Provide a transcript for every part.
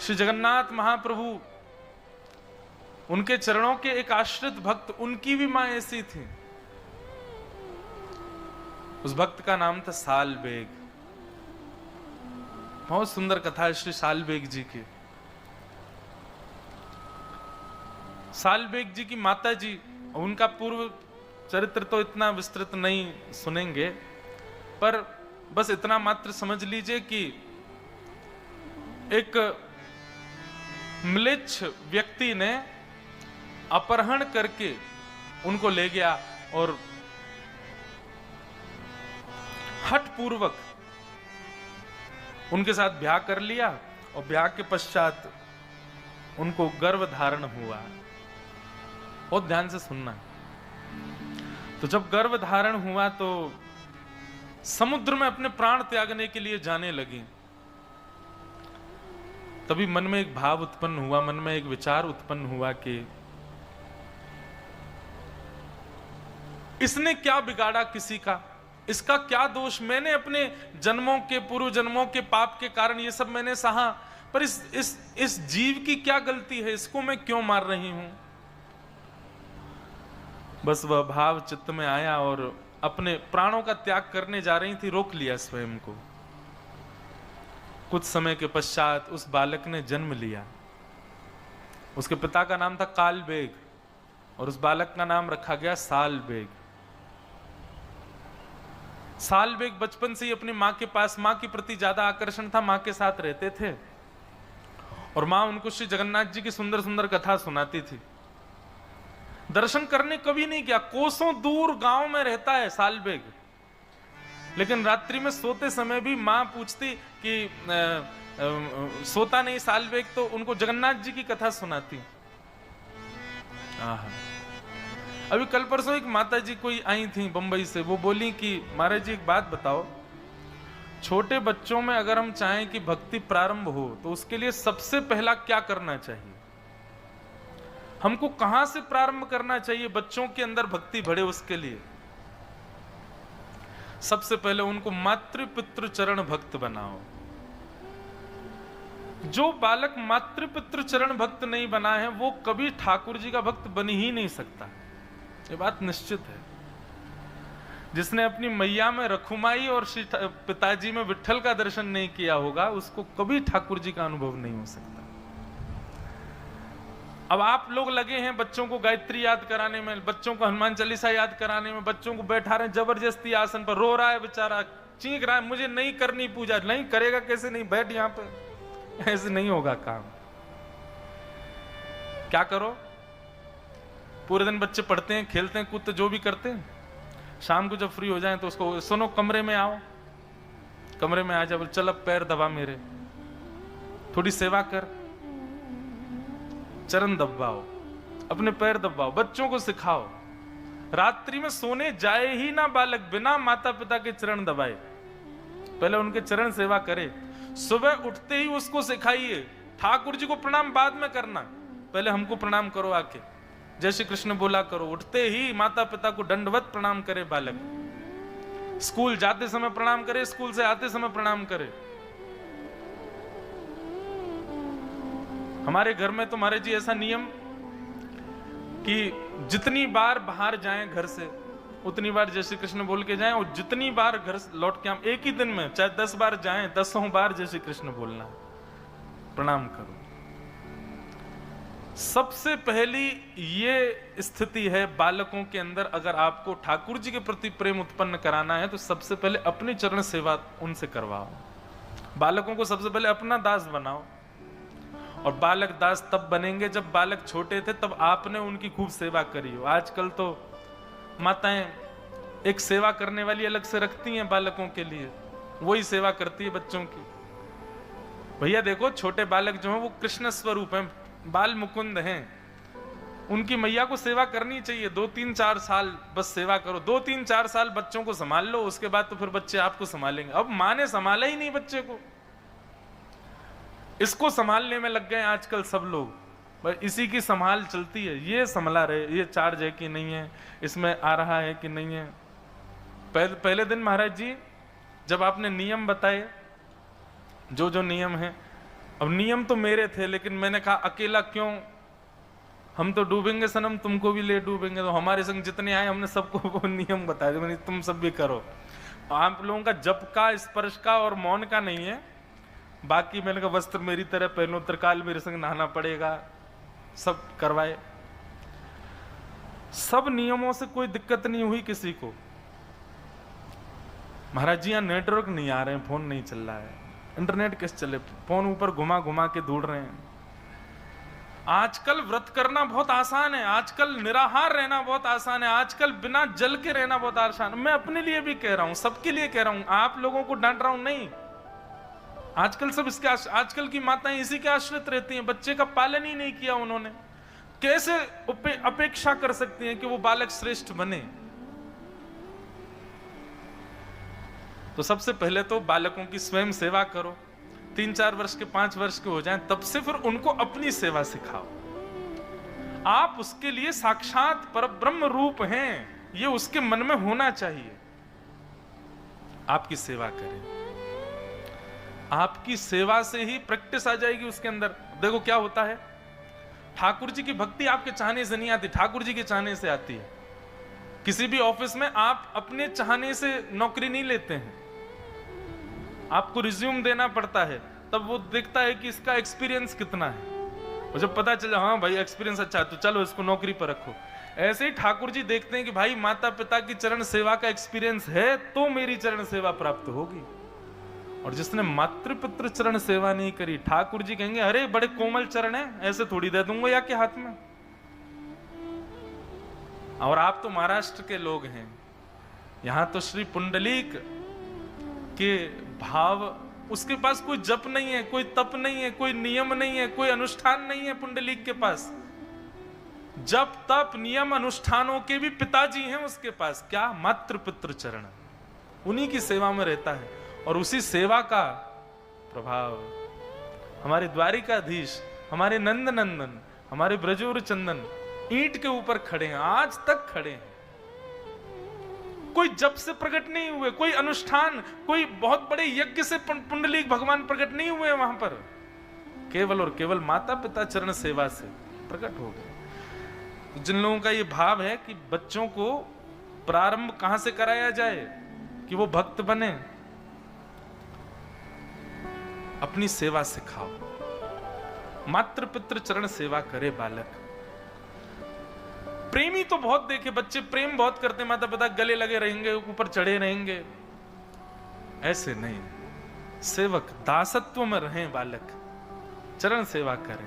श्री जगन्नाथ महाप्रभु, उनके चरणों के एक आश्रित भक्त, उनकी भी मां ऐसी थी। उस भक्त का नाम था सालबेग। बहुत सुंदर कथा है श्री सालबेग जी की। सालबेग जी की माता जी, उनका पूर्व चरित्र तो इतना विस्तृत नहीं सुनेंगे, पर बस इतना मात्र समझ लीजिए कि एक म्लेच्छ व्यक्ति ने अपहरण करके उनको ले गया और हठपूर्वक उनके साथ ब्याह कर लिया, और ब्याह के पश्चात उनको गर्भ धारण हुआ। बहुत ध्यान से सुनना। तो जब गर्भ धारण हुआ तो समुद्र में अपने प्राण त्यागने के लिए जाने लगी। तभी मन में एक भाव उत्पन्न हुआ, मन में एक विचार उत्पन्न हुआ कि इसने क्या बिगाड़ा किसी का, इसका क्या दोष, मैंने अपने जन्मों के, पूर्व जन्मों के पाप के कारण ये सब मैंने सहा, पर इस जीव की क्या गलती है, इसको मैं क्यों मार रही हूं। बस वह भाव चित्त में आया और अपने प्राणों का त्याग करने जा रही थी, रोक लिया स्वयं को। कुछ समय के पश्चात उस बालक ने जन्म लिया। उसके पिता का नाम था कालबेग और उस बालक का नाम रखा गया सालबेग। सालबेग बचपन से ही अपनी मां के पास, मां के प्रति ज्यादा आकर्षण था, मां के साथ रहते थे और मां उनको श्री जगन्नाथ जी की सुंदर सुंदर कथा सुनाती थी। दर्शन करने कभी नहीं गया, कोसों दूर गांव में रहता है सालबेग, लेकिन रात्रि में सोते समय भी मां पूछती कि सोता नहीं सालबेग, तो उनको जगन्नाथ जी की कथा सुनाती। अभी कल परसों एक माता जी कोई आई थी बंबई से, वो बोली कि महाराज जी एक बात बताओ, छोटे बच्चों में अगर हम चाहें कि भक्ति प्रारंभ हो तो उसके लिए सबसे पहला क्या करना चाहिए, हमको कहां से प्रारंभ करना चाहिए बच्चों के अंदर भक्ति बढ़े उसके लिए। सबसे पहले उनको मातृ पितृ चरण भक्त बनाओ। जो बालक मातृ पितृ चरण भक्त नहीं बना है वो कभी ठाकुर जी का भक्त बन ही नहीं सकता, ये बात निश्चित है। जिसने अपनी मैया में रखुमाई और श्री पिताजी में विट्ठल का दर्शन नहीं किया होगा उसको कभी ठाकुर जी का अनुभव नहीं हो सकता। अब आप लोग लगे हैं बच्चों को गायत्री याद कराने में, बच्चों को हनुमान चालीसा याद कराने में, बच्चों को बैठा रहे जबरदस्ती आसन पर, रो रहा है बेचारा, चीख रहा है मुझे नहीं करनी पूजा, नहीं करेगा कैसे, नहीं बैठ यहां पे, ऐसे नहीं होगा काम। क्या करो, पूरे दिन बच्चे पढ़ते हैं, खेलते हैं, कूदते, जो भी करते हैं, शाम को जब फ्री हो जाए तो उसको सुनो कमरे में आओ, कमरे में आ जा, बोल चल अब पैर दबा मेरे, थोड़ी सेवा कर, चरण दबाओ, अपने पैर दबाओ, बच्चों को सिखाओ। रात्रि में सोने जाए ही ना बालक बिना माता पिता के चरण दबाए, पहले उनके चरण सेवा करे। सुबह उठते ही उसको सिखाइए, ठाकुर जी को प्रणाम बाद में करना, पहले हमको प्रणाम करो आके, जय श्री कृष्ण बोला करो। उठते ही माता पिता को दंडवत प्रणाम करे बालक, स्कूल जाते समय प्रणाम करे, स्कूल से आते समय प्रणाम करे। हमारे घर में तो महाराज जी ऐसा नियम कि जितनी बार बाहर जाएं घर से उतनी बार जय श्री कृष्ण बोल के जाएं, और जितनी बार घर लौट के हम एक ही दिन में चाहे 10 बार जाएं, 10 बार जय श्री कृष्ण बोलना, प्रणाम करो। सबसे पहली ये स्थिति है बालकों के अंदर, अगर आपको ठाकुर जी के प्रति प्रेम उत्पन्न कराना है तो सबसे पहले अपनी चरण सेवा उनसे करवाओ। बालकों को सबसे पहले अपना दास बनाओ, और बालक दास तब बनेंगे जब बालक छोटे थे तब आपने उनकी खूब सेवा करी हो। आजकल तो माताएं एक सेवा करने वाली अलग से रखती हैं बालकों के लिए, वही सेवा करती है बच्चों की। भैया देखो छोटे बालक जो हैं वो कृष्ण स्वरूप हैं, बाल मुकुंद हैं, उनकी मैया को सेवा करनी चाहिए। 2-3-4 साल बस सेवा करो, 2-3-4 साल बच्चों को संभाल लो, उसके बाद तो फिर बच्चे आपको संभालेंगे। अब माँ ने संभाला ही नहीं बच्चे को, इसको संभालने में लग गए आजकल सब लोग, बस इसी की संभाल चलती है, ये संभला रहे, ये चार्ज है कि नहीं है, इसमें आ रहा है कि नहीं है। पहले दिन महाराज जी जब आपने नियम बताए, जो जो नियम है, अब नियम तो मेरे थे, लेकिन मैंने कहा अकेला क्यों, हम तो डूबेंगे सनम, तुमको भी ले डूबेंगे। तो हमारे संग जितने आए हमने सबको वो नियम बताया, मैंने तुम सब भी करो। आप लोगों का जप का, स्पर्श का और मौन का नहीं है, बाकी मैंने कहा वस्त्र मेरी तरह पहनो, त्रिकाल मेरे संग नहाना पड़ेगा, सब करवाए। सब नियमों से कोई दिक्कत नहीं हुई किसी को। महाराज जी यहाँ नेटवर्क नहीं आ रहे हैं, फोन नहीं चल रहा है, इंटरनेट कैसे चले, फोन ऊपर घुमा घुमा के ढूंढ रहे हैं। आजकल व्रत करना बहुत आसान है, आजकल निराहार रहना बहुत आसान है, आजकल बिना जल के रहना बहुत आसान है। मैं अपने लिए भी कह रहा हूं, सबके लिए कह रहा हूं, आप लोगों को डांट रहा हूं नहीं। आजकल सब इसके आजकल की माताएं इसी के आश्रित रहती हैं, बच्चे का पालन ही नहीं किया उन्होंने, कैसे अपेक्षा कर सकती हैं कि वो बालक श्रेष्ठ बने। तो सबसे पहले तो बालकों की स्वयं सेवा करो, 3-4 वर्ष के 5 वर्ष के हो जाएं, तब से फिर उनको अपनी सेवा सिखाओ। आप उसके लिए साक्षात परब्रह्म रूप हैं, ये उसके मन में होना चाहिए। आपकी सेवा करें, आपकी सेवा से ही प्रैक्टिस आ जाएगी उसके अंदर। देखो क्या होता है, ठाकुर जी की भक्ति आपके चाहने से नहीं आती, ठाकुर जी के चाहने से आती है। किसी भी ऑफिस में आप अपने चाहने से नौकरी नहीं लेते हैं, आपको रिज्यूम देना पड़ता है, तब वो देखता है कि इसका एक्सपीरियंस कितना है, और जब पता चला हाँ भाई एक्सपीरियंस अच्छा है तो चलो इसको नौकरी पर रखो। ऐसे ही ठाकुर जी देखते हैं कि भाई माता पिता की चरण सेवा का एक्सपीरियंस है तो मेरी चरण सेवा प्राप्त होगी। और जिसने मातृपितृ चरण सेवा नहीं करी, ठाकुर जी कहेंगे अरे बड़े कोमल चरण है, ऐसे थोड़ी दे दूंगा या के हाथ में। और आप तो महाराष्ट्र के लोग हैं, यहां तो श्री पुंडलीक के भाव, उसके पास कोई जप नहीं है, कोई तप नहीं है, कोई नियम नहीं है, कोई अनुष्ठान नहीं है। पुंडलीक के पास जप तप नियम अनुष्ठानों के भी पिताजी हैं उसके पास, क्या मातृ पितृ चरण, उन्हीं की सेवा में रहता है। और उसी सेवा का प्रभाव हमारे द्वारिकाधीश, हमारे नंद नंदन, हमारे ब्रजोर चंदन ईंट के ऊपर खड़े हैं, आज तक खड़े हैं। कोई जप से प्रकट नहीं हुए, कोई अनुष्ठान, कोई बहुत बड़े यज्ञ से पुंडलीक भगवान प्रकट नहीं हुए वहां पर, केवल और केवल माता पिता चरण सेवा से प्रकट हो गए। तो जिन लोगों का ये भाव है कि बच्चों को प्रारंभ कहां से कराया जाए कि वो भक्त बने, अपनी सेवा सिखाओ, मातृ पितृ चरण सेवा करे बालक। प्रेमी तो बहुत देखे बच्चे, प्रेम बहुत करते, माता पिता गले लगे रहेंगे, ऊपर चढ़े रहेंगे, ऐसे नहीं। सेवक दासत्व में रहें बालक, चरण सेवा करें,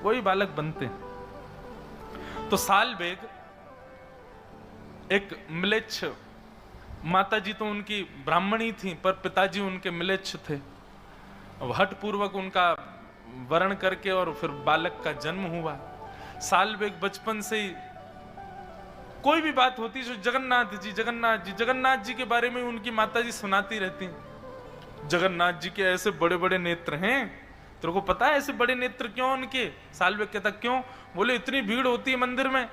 वही बालक बनते हैं। तो साल बेग एक म्लेच्छ, माता जी तो उनकी ब्राह्मणी थी पर पिताजी उनके म्लेच्छ थे। हठ पूर्वक उनका वर्ण करके और फिर बालक का जन्म हुआ। साल बेग बचपन से ही कोई भी बात होती है, जगन्नाथ जी जगन्नाथ जी जगन्नाथ जी के बारे में उनकी माता जी सुनाती रहती, जगन्नाथ जी के ऐसे बड़े बड़े नेत्र हैं, तेरे को पता है ऐसे बड़े नेत्र क्यों उनके? साल बेग कहता क्यों? बोले इतनी भीड़ होती है मंदिर में,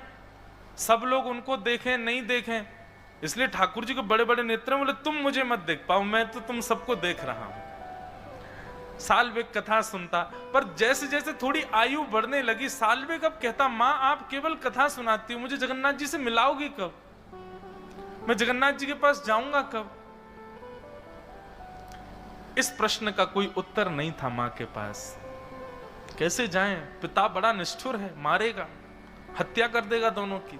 सब लोग उनको देखें नहीं देखें, इसलिए ठाकुर जी के बड़े बड़े नेत्र हैं। बोले तुम मुझे मत देख पाओ, मैं तो तुम सबको देख रहा हूं। सालबेग कथा सुनता, पर जैसे जैसे थोड़ी आयु बढ़ने लगी, सालबेग अब कहता माँ आप केवल कथा सुनाती हो, मुझे जगन्नाथ जी से मिलाओगी कब? मैं जगन्नाथ जी के पास जाऊंगा कब? इस प्रश्न का कोई उत्तर नहीं था मां के पास। कैसे जाएं? पिता बड़ा निष्ठुर है, मारेगा, हत्या कर देगा दोनों की।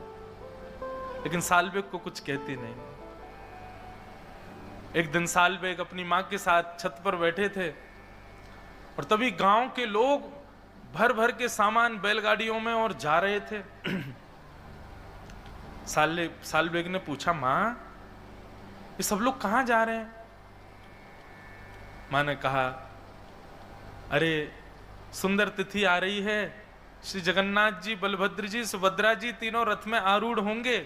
लेकिन सालबेग को कुछ कहती नहीं। एक दिन सालबेग अपनी मां के साथ छत पर बैठे थे और तभी गांव के लोग भर भर के सामान बैलगाड़ियों में और जा रहे थे। सालबेग ने पूछा मां ये सब लोग कहां जा रहे हैं? मां ने कहा अरे सुंदर तिथि आ रही है, श्री जगन्नाथ जी बलभद्र जी सुभद्रा जी तीनों रथ में आरूढ़ होंगे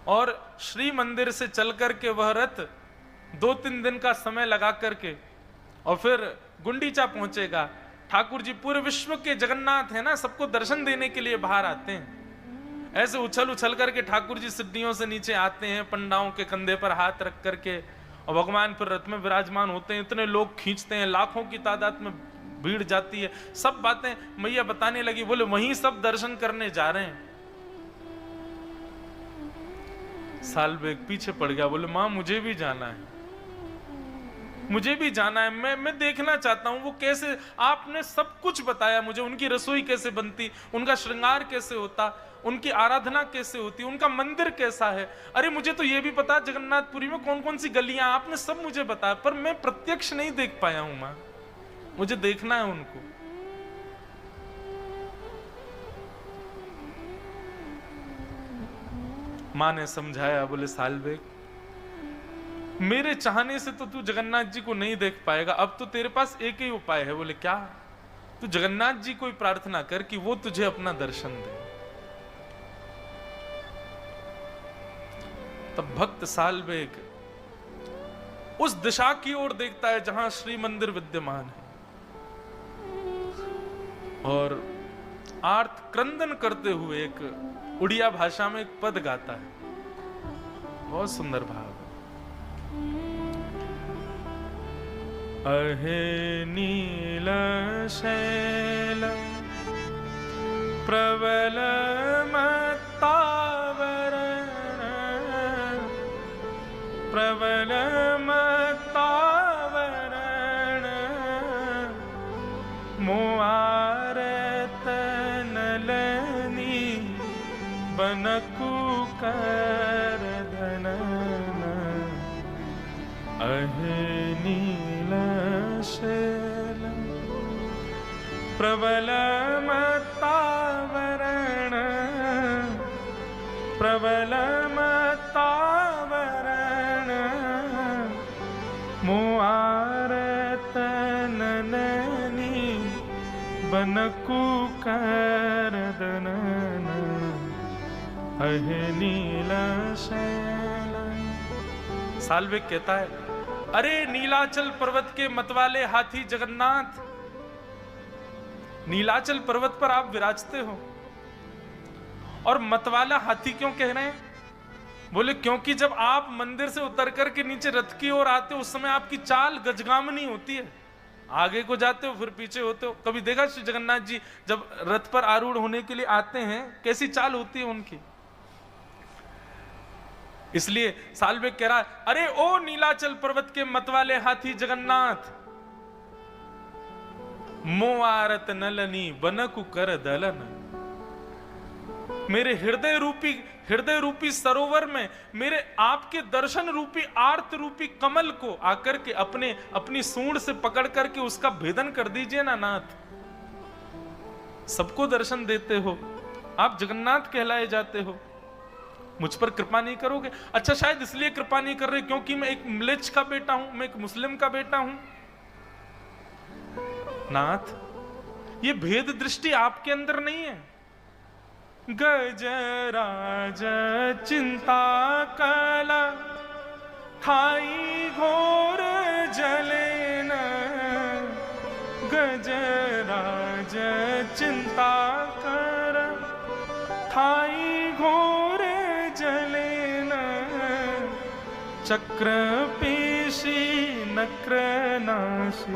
और श्री मंदिर से चल करके वह रथ 2-3 दिन का समय लगा करके और फिर गुंडीचा पहुंचेगा। ठाकुर जी पूरे विश्व के जगन्नाथ है ना, सबको दर्शन देने के लिए बाहर आते हैं। ऐसे उछल उछल करके ठाकुर जी सीढ़ियों से नीचे आते हैं, पंडाओं के कंधे पर हाथ रख करके, और भगवान फिर रथ में विराजमान होते हैं। इतने लोग खींचते हैं, लाखों की तादाद में भीड़ जाती है, सब बातें मैया बताने लगी। बोले वहीं सब दर्शन करने जा रहे हैं। सालबेग पीछे पड़ गया, बोले माँ मुझे भी जाना है, मुझे भी जाना है, मैं देखना चाहता हूं वो कैसे, आपने सब कुछ बताया मुझे, उनकी रसोई कैसे बनती, उनका श्रृंगार कैसे होता, उनकी आराधना कैसे होती, उनका मंदिर कैसा है। अरे मुझे तो ये भी पता जगन्नाथपुरी में कौन कौन सी गलियां, आपने सब मुझे बताया, पर मैं प्रत्यक्ष नहीं देख पाया हूं मां, मुझे देखना है उनको। मां ने समझाया, बोले सालबेग मेरे चाहने से तो तू जगन्नाथ जी को नहीं देख पाएगा, अब तो तेरे पास एक ही उपाय है। बोले क्या? तू जगन्नाथ जी को प्रार्थना कर कि वो तुझे अपना दर्शन दे। तब भक्त सालबेग उस दिशा की ओर देखता है जहां श्री मंदिर विद्यमान है और आर्त क्रंदन करते हुए एक उड़िया भाषा में एक पद गाता है, बहुत सुंदर भाव। अहे नील शैल प्रबल मत्तावरण, प्रबल मत्तावरण, मोआरत नलनी बनकुकर धनन। अहे नीलशैलम प्रबल मत्तावरण, प्रबल मत्तावरण, मोआरत नलनी बनकुकर धनन। अहे नीलशैलम। सालबेग कहता है, अरे नीलाचल पर्वत के मतवाले हाथी जगन्नाथ, नीलाचल पर्वत पर आप विराजते हो और मतवाला हाथी क्यों कह रहे हैं? बोले क्योंकि जब आप मंदिर से उतर करके नीचे रथ की ओर आते हो उस समय आपकी चाल गजगामनी होती है, आगे को जाते हो फिर पीछे होते हो। कभी देखा श्री जगन्नाथ जी जब रथ पर आरूढ़ होने के लिए आते हैं कैसी चाल होती है उनकी? इसलिए सालबेग कह रहा है, अरे ओ नीलाचल पर्वत के मतवाले हाथी जगन्नाथ, मोआरत नलनी बनकु कर दलन। मेरे हृदय रूपी सरोवर में मेरे आपके दर्शन रूपी आर्त रूपी कमल को आकर के अपनी सूंड से पकड़ करके उसका भेदन कर दीजिए ना नाथ। सबको दर्शन देते हो, आप जगन्नाथ कहलाए जाते हो, मुझ पर कृपा नहीं करोगे? अच्छा शायद इसलिए कृपा नहीं कर रहे क्योंकि मैं एक म्लेच्छ का बेटा हूं, मैं एक मुस्लिम का बेटा हूं। नाथ ये भेद दृष्टि आपके अंदर नहीं है। गजराज चिंता कला थाई घोर जलेन, गजराज चिंता कर थाई घोर जलेन, चक्र पेशी नक्र नाशी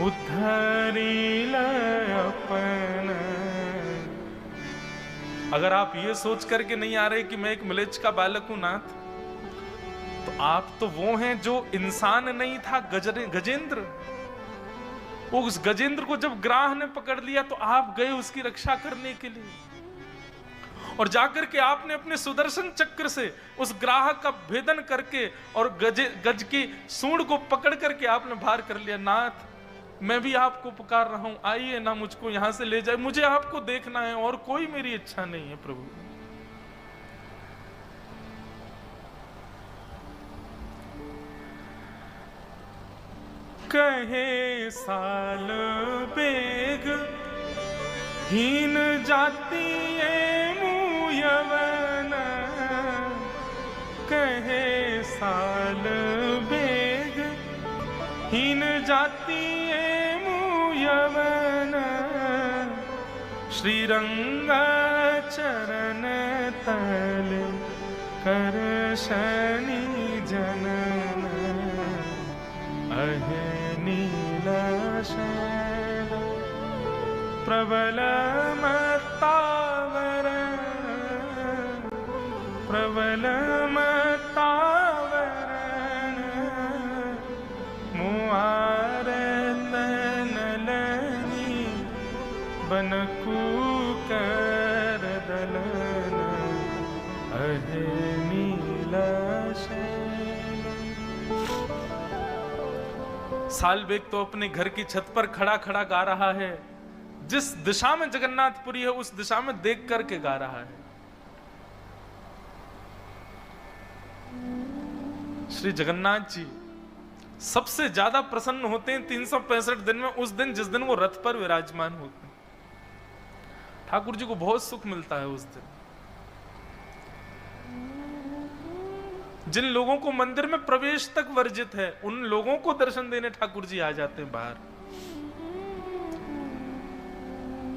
उद्धरील अपन। अगर आप ये सोच करके नहीं आ रहे कि मैं एक म्लेच्छ का बालक हूं नाथ, तो आप तो वो हैं जो इंसान नहीं था, गजेंद्र। वो उस गजेंद्र को जब ग्राह ने पकड़ लिया तो आप गए उसकी रक्षा करने के लिए, और जाकर के आपने अपने सुदर्शन चक्र से उस ग्राह का भेदन करके और गज की सूंड को पकड़ करके आपने बाहर कर लिया। नाथ मैं भी आपको पुकार रहा हूं, आइए ना मुझको यहां से ले जाए, मुझे आपको देखना है और कोई मेरी इच्छा नहीं है प्रभु। कहे सालबेग हीन जाति मुयवन, कहे सालबेग हीन जाति मुयवन, श्रीरंग चरण तल कर शनि जनन। अहे नीलशैल प्रबल मत्तावर, प्रबल मत्तावर मुआर तनलनी बनकू कर दलन अहे नीला शैल। सालबेग तो अपने घर की छत पर खड़ा खड़ा गा रहा है, जिस दिशा में जगन्नाथपुरी है उस दिशा में देख करके गा रहा है। श्री जगन्नाथ जी सबसे ज्यादा प्रसन्न होते हैं 365 दिन में, उस दिन जिस दिन वो रथ पर विराजमान होते हैं। ठाकुर जी को बहुत सुख मिलता है उस दिन। जिन लोगों को मंदिर में प्रवेश तक वर्जित है, उन लोगों को दर्शन देने ठाकुर जी आ जाते हैं बाहर।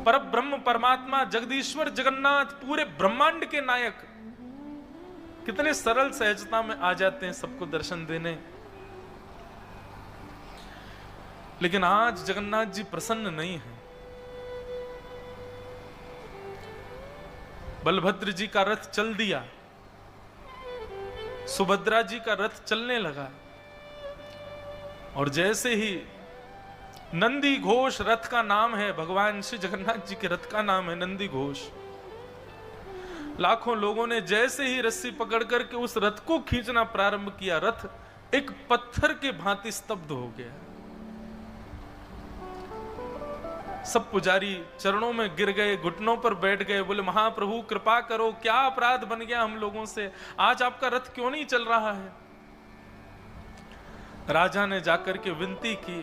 पर ब्रह्म परमात्मा जगदीश्वर जगन्नाथ पूरे ब्रह्मांड के नायक कितने सरल सहजता में आ जाते हैं सबको दर्शन देने। लेकिन आज जगन्नाथ जी प्रसन्न नहीं है। बलभद्र जी का रथ चल दिया, सुभद्रा जी का रथ चलने लगा, और जैसे ही नंदी घोष रथ का नाम है, भगवान श्री जगन्नाथ जी के रथ का नाम है नंदी घोष। लाखों लोगों ने जैसे ही रस्सी पकड़ करके उस रथ को खींचना प्रारंभ किया, रथ एक पत्थर के भांति स्तब्ध हो गया। सब पुजारी चरणों में गिर गए, घुटनों पर बैठ गए, बोले महाप्रभु कृपा करो, क्या अपराध बन गया हम लोगों से, आज आपका रथ क्यों नहीं चल रहा है। राजा ने जाकर के विनती की,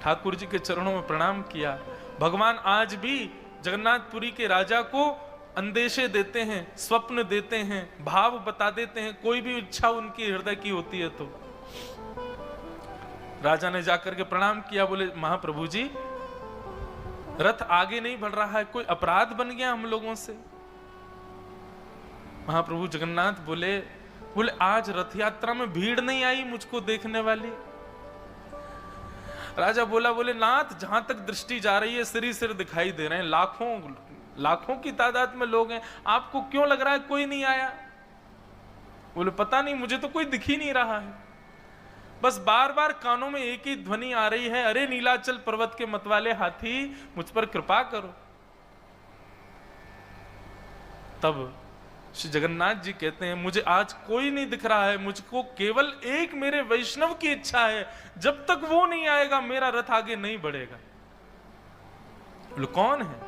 ठाकुर जी के चरणों में प्रणाम किया। भगवान आज भी जगन्नाथपुरी के राजा को अंदेशे देते हैं, स्वप्न देते हैं, भाव बता देते हैं, कोई भी इच्छा उनकी हृदय की होती है तो। राजा ने जाकर के प्रणाम किया, बोले महाप्रभु जी रथ आगे नहीं बढ़ रहा है, कोई अपराध बन गया हम लोगों से। महाप्रभु जगन्नाथ बोले आज रथ यात्रा में भीड़ नहीं आई मुझको देखने वाली। राजा बोले नाथ जहां तक दृष्टि जा रही है सिर ही सिर दिखाई दे रहे हैं, लाखों की तादाद में लोग हैं, आपको क्यों लग रहा है कोई नहीं आया। बोले पता नहीं, मुझे तो कोई दिख ही नहीं रहा है, बस बार बार कानों में एक ही ध्वनि आ रही है, अरे नीलाचल पर्वत के मतवाले हाथी मुझ पर कृपा करो। तब श्री जगन्नाथ जी कहते हैं मुझे आज कोई नहीं दिख रहा है, मुझको केवल एक मेरे वैष्णव की इच्छा है, जब तक वो नहीं आएगा मेरा रथ आगे नहीं बढ़ेगा। बोले कौन है।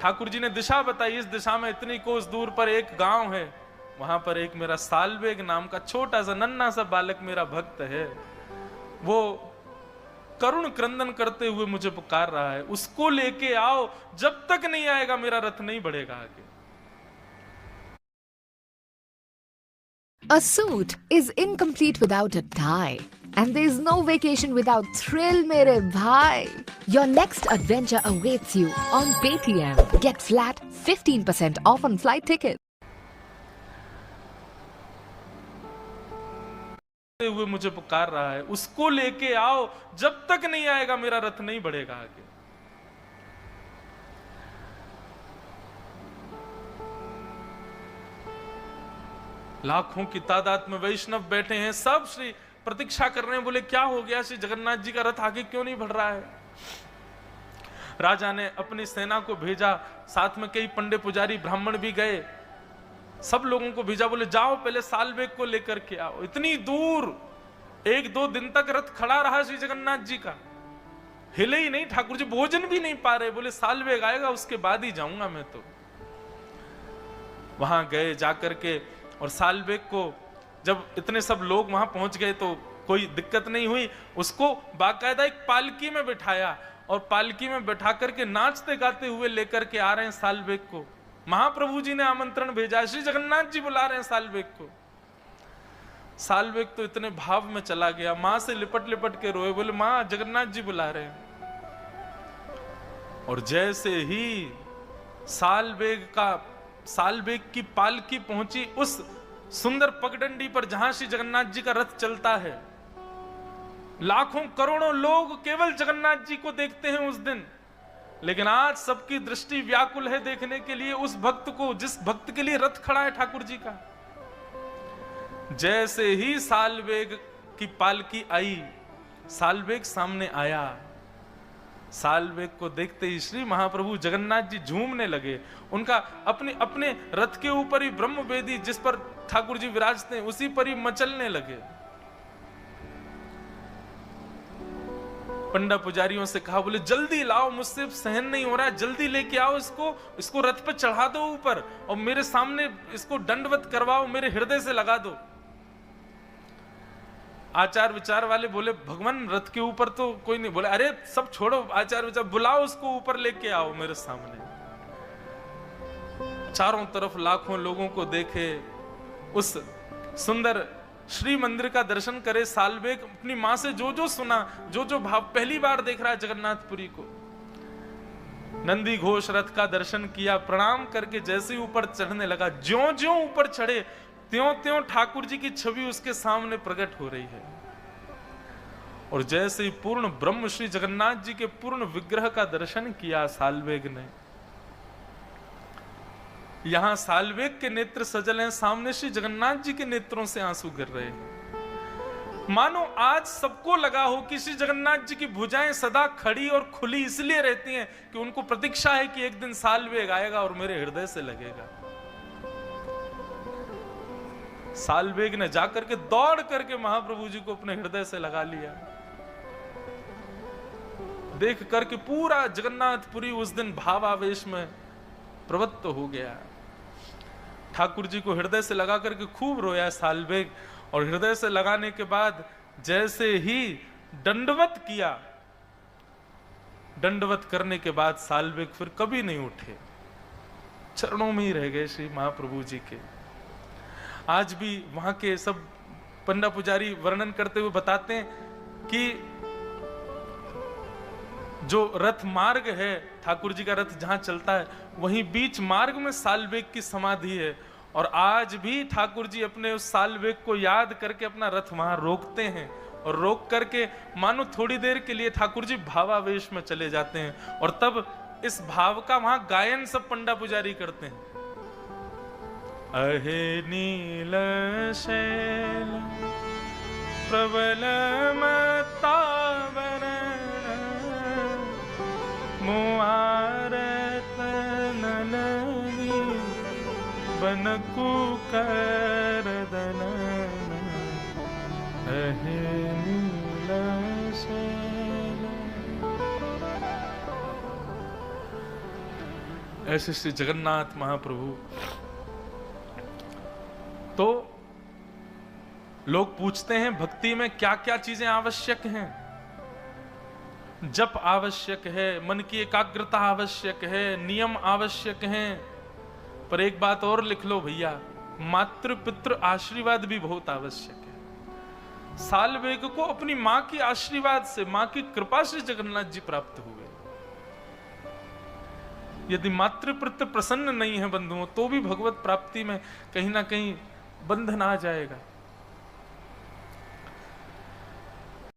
ठाकुर जी ने दिशा बताई, इस दिशा में इतनी कोस दूर पर एक गांव है, वहां पर एक मेरा सालबेग नाम का छोटा सा नन्हा सा बालक मेरा भक्त है, वो करुण क्रंदन करते हुए मुझे पुकार रहा है, उसको लेके आओ, जब तक नहीं आएगा मेरा रथ नहीं बढ़ेगा आगे। A suit is incomplete without a tie. And there's no vacation without thrill, mere bhai. Your next adventure awaits you on Paytm. Get flat 15% off on flight tickets. हुए मुझे पुकार रहा है, उसको लेके आओ, जब तक नहीं आएगा मेरा रथ नहीं बढ़ेगा आगे। लाखों की तादाद में वैष्णव बैठे हैं, सब श्री प्रतीक्षा कर रहे हैं, बोले क्या हो गया, श्री जगन्नाथ जी का रथ आगे क्यों नहीं बढ़ रहा है। राजा ने अपनी सेना को भेजा, साथ में कई पंडे पुजारी ब्राह्मण भी गए, सब लोगों को भेजा, बोले जाओ पहले सालबेग को लेकर के आओ। इतनी दूर 1-2 दिन तक रथ खड़ा रहा श्री जगन्नाथ जी का, हिले ही नहीं, ठाकुर जी भोजन भी नहीं पा रहे, बोले सालबेग आएगा उसके बाद ही जाऊंगा मैं तो। वहां गए जाकर के, और सालबेग को जब इतने सब लोग वहां पहुंच गए तो कोई दिक्कत नहीं हुई, उसको बाकायदा एक पालकी में बिठाया, और पालकी में बैठा करके नाचते गाते हुए लेकर के आ रहे हैं सालबेग को। महाप्रभु जी ने आमंत्रण भेजा, श्री जगन्नाथ जी बुला रहे हैं सालबेग को। सालबेग तो इतने भाव में चला गया, मां से लिपट लिपट के रोए, बोले मां जगन्नाथ जी बुला रहे हैं। और जैसे ही सालबेग की पालकी पहुंची उस सुंदर पगडंडी पर जहां श्री जगन्नाथ जी का रथ चलता है, लाखों करोड़ों लोग केवल जगन्नाथ जी को देखते हैं उस दिन। लेकिन आज सबकी दृष्टि व्याकुल है देखने के लिए उस भक्त को, जिस भक्त के लिए रथ खड़ा है ठाकुर जी का। जैसे ही सालवेग की पालकी आई, सालवेग सामने आया, सालवेग को देखते ही श्री महाप्रभु जगन्नाथ जी झूमने लगे। उनका अपने अपने रथ के ऊपर ही ब्रह्म वेदी जिस पर ठाकुर जी विराजते हैं उसी पर ही मचलने लगे। पंडा पुजारियों से कहा, बोले जल्दी लाओ, मुझसे सहन नहीं हो रहा है, जल्दी लेके आओ इसको रथ पे चढ़ा दो ऊपर और मेरे सामने इसको दंडवत करवाओ, मेरे हृदय से लगा दो। आचार विचार वाले बोले, भगवान रथ के ऊपर तो कोई नहीं। बोले अरे सब छोड़ो आचार विचार, बुलाओ उसको ऊपर लेके आओ मेरे सामने। चारों तरफ लाखों लोगों को देखे, उस सुंदर श्री मंदिर का दर्शन करे सालवेग, अपनी मां से जो जो सुना, जो जो भाव, पहली बार देख रहा है जगन्नाथपुरी को। नंदी घोष रथ का दर्शन किया, प्रणाम करके जैसे ही ऊपर चढ़ने लगा, ज्यों ज्यों ऊपर चढ़े त्यों त्यों ठाकुर जी की छवि उसके सामने प्रकट हो रही है। और जैसे ही पूर्ण ब्रह्म श्री जगन्नाथ जी के पूर्ण विग्रह का दर्शन किया सालवेग ने, यहां सालवेग के नेत्र सजल हैं, सामने श्री जगन्नाथ जी के नेत्रों से आंसू गिर रहे हैं। मानो आज सबको लगा हो कि श्री जगन्नाथ जी की भुजाएं सदा खड़ी और खुली इसलिए रहती हैं कि उनको प्रतीक्षा है कि एक दिन सालवेग आएगा और मेरे हृदय से लगेगा। सालवेग ने जाकर के दौड़ करके महाप्रभु जी को अपने हृदय से लगा लिया। देख करके पूरा जगन्नाथपुरी उस दिन भावावेश में प्रवृत्त हो गया। ठाकुर जी को हृदय से लगा करके खूब रोया सालवेग, और हृदय से लगाने के बाद जैसे ही दंडवत किया, दंडवत करने के बाद सालवेग फिर कभी नहीं उठे, चरणों में ही रह गए श्री महाप्रभु जी के। आज भी वहां के सब पंडा पुजारी वर्णन करते हुए बताते हैं कि जो रथ मार्ग है, ठाकुर जी का रथ जहां चलता है, वहीं बीच मार्ग में सालवेग की समाधि है। और आज भी ठाकुर जी अपने उस सालवेग को याद करके अपना रथ वहां रोकते हैं, और रोक करके मानो थोड़ी देर के लिए ठाकुर जी भावावेश में चले जाते हैं, और तब इस भाव का वहां गायन सब पंडा पुजारी करते हैं। अहे नील शैल प्रबल मतावन मुआरत नलनी बनकु करदन अहे नील शैल। ऐसे श्री जगन्नाथ महाप्रभु। तो लोग पूछते हैं भक्ति में क्या क्या चीजें आवश्यक हैं। जप आवश्यक है, मन की एकाग्रता आवश्यक है, नियम आवश्यक हैं, पर एक बात और लिख लो भैया, मातृ पितृ आशीर्वाद भी बहुत आवश्यक है। सालवेग को अपनी मां की आशीर्वाद से, मां की कृपा से जगन्नाथ जी प्राप्त हुए। यदि मातृ पितृ प्रसन्न नहीं है बंधुओं, तो भी भगवत प्राप्ति में कहीं ना कहीं बंधन आ जाएगा।